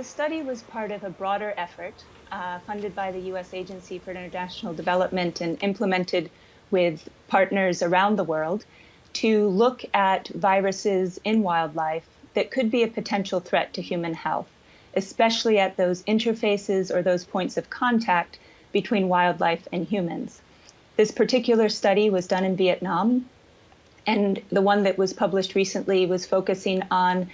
the study was part of a broader effort funded by the U.S. Agency for International Development and implemented with partners around the world to look at viruses in wildlife that could be a potential threat to human health, especially at those interfaces or those points of contact between wildlife and humans. This particular study was done in Vietnam, and the one that was published recently was focusing on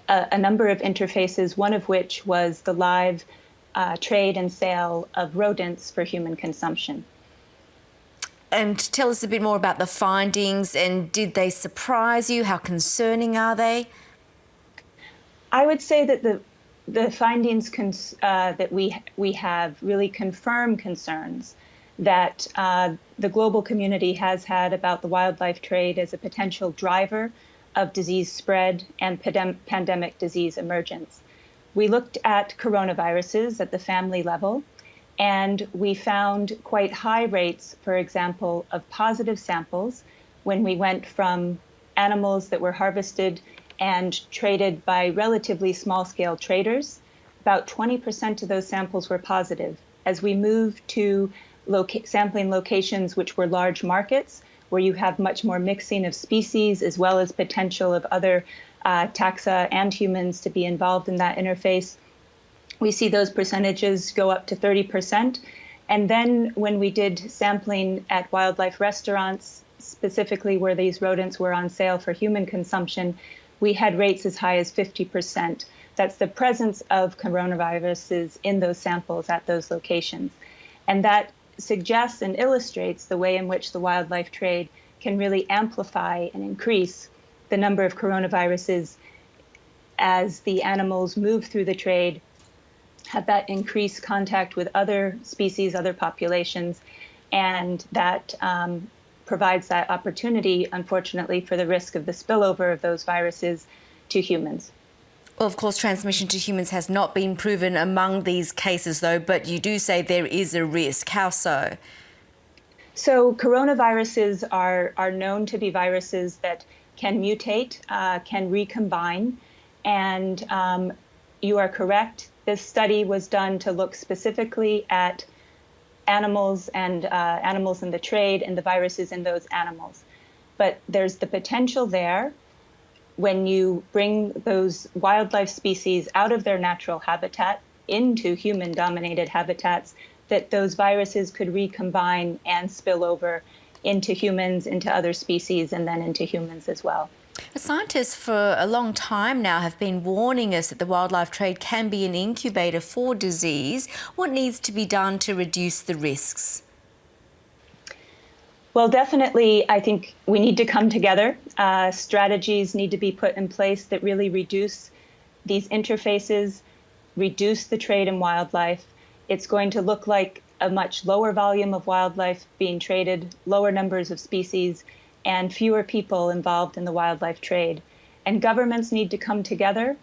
a number of interfaces, one of which was the live trade and sale of rodents for human consumption. And tell us a bit more about the findings, and did they surprise you? How concerning are they? I would say that the findings that we have really confirm concerns that the global community has had about the wildlife trade as a potential driver of disease spread and pandemic disease emergence. We looked at coronaviruses at the family level, and we found quite high rates, for example, of positive samples when we went from animals that were harvested and traded by relatively small-scale traders. About 20% of those samples were positive. As we moved to sampling locations which were large markets, where you have much more mixing of species as well as potential of other taxa and humans to be involved in that interface, we see those percentages go up to 30%. And then when we did sampling at wildlife restaurants, specifically where these rodents were on sale for human consumption, we had rates as high as 50%. That's the presence of coronaviruses in those samples at those locations. And that suggests and illustrates the way in which the wildlife trade can really amplify and increase the number of coronaviruses as the animals move through the trade, have that increased contact with other species, other populations, and that provides that opportunity, unfortunately, for the risk of the spillover of those viruses to humans. Well, of course, transmission to humans has not been proven among these cases, though, but you do say there is a risk. How so? So coronaviruses are known to be viruses that can mutate, can recombine, and you are correct. This study was done to look specifically at animals and animals in the trade and the viruses in those animals. But there's the potential there when you bring those wildlife species out of their natural habitat into human-dominated habitats, that those viruses could recombine and spill over into humans, into other species, and then into humans as well. Scientists for a long time now have been warning us that the wildlife trade can be an incubator for disease. What needs to be done to reduce the risks? Well, definitely, I think we need to come together. Strategies need to be put in place that really reduce these interfaces, reduce the trade in wildlife. It's going to look like a much lower volume of wildlife being traded, lower numbers of species, and fewer people involved in the wildlife trade. And governments need to come together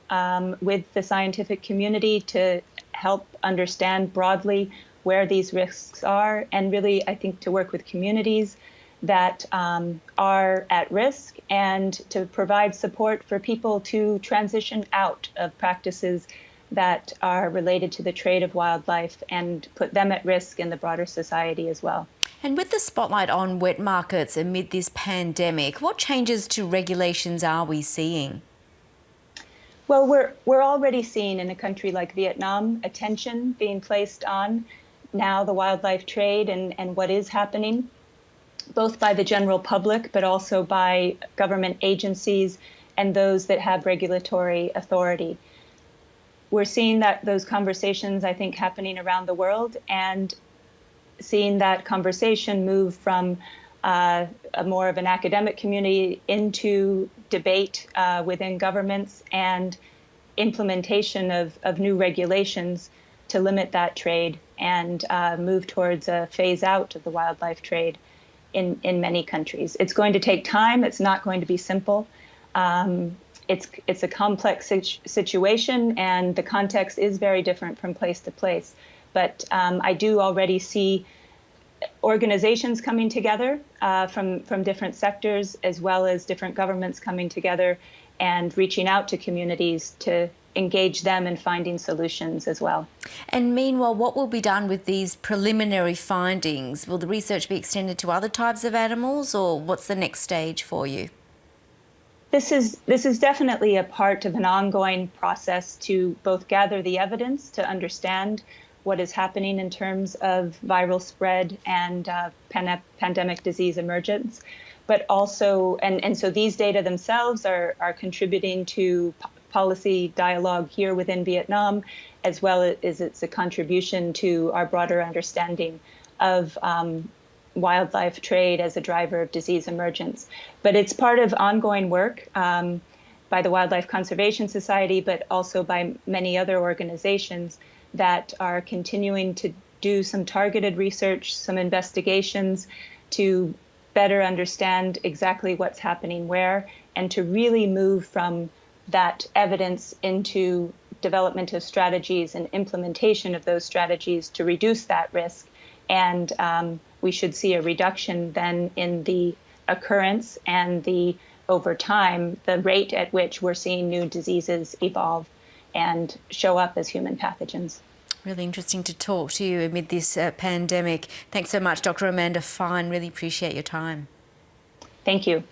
with the scientific community to help understand broadly where these risks are, and really, I think, to work with communities that are at risk and to provide support for people to transition out of practices that are related to the trade of wildlife and put them at risk in the broader society as well. And with the spotlight on wet markets amid this pandemic, what changes to regulations are we seeing? Well, we're already seeing in a country like Vietnam attention being placed on now the wildlife trade and what is happening, both by the general public, but also by government agencies and those that have regulatory authority. We're seeing that those conversations, I think, happening around the world, and seeing that conversation move from a more of an academic community into debate within governments and implementation of new regulations to limit that trade and move towards a phase out of the wildlife trade in many countries. It's going to take time. It's not going to be simple. It's a complex situation, and the context is very different from place to place. But I do already see organizations coming together from different sectors, as well as different governments coming together and reaching out to communities to engage them in finding solutions as well. And meanwhile, what will be done with these preliminary findings? Will the research be extended to other types of animals, or what's the next stage for you? This is definitely a part of an ongoing process to both gather the evidence to understand what is happening in terms of viral spread and pandemic disease emergence, but also, and so these data themselves are contributing to policy dialogue here within Vietnam, as well as it's a contribution to our broader understanding of wildlife trade as a driver of disease emergence. But it's part of ongoing work by the Wildlife Conservation Society, but also by many other organizations that are continuing to do some targeted research, some investigations to better understand exactly what's happening where, and to really move from that evidence into development of strategies and implementation of those strategies to reduce that risk. And we should see a reduction then in the occurrence and over time, the rate at which we're seeing new diseases evolve and show up as human pathogens. Really interesting to talk to you amid this pandemic. Thanks so much, Dr. Amanda Fine. Really appreciate your time. Thank you.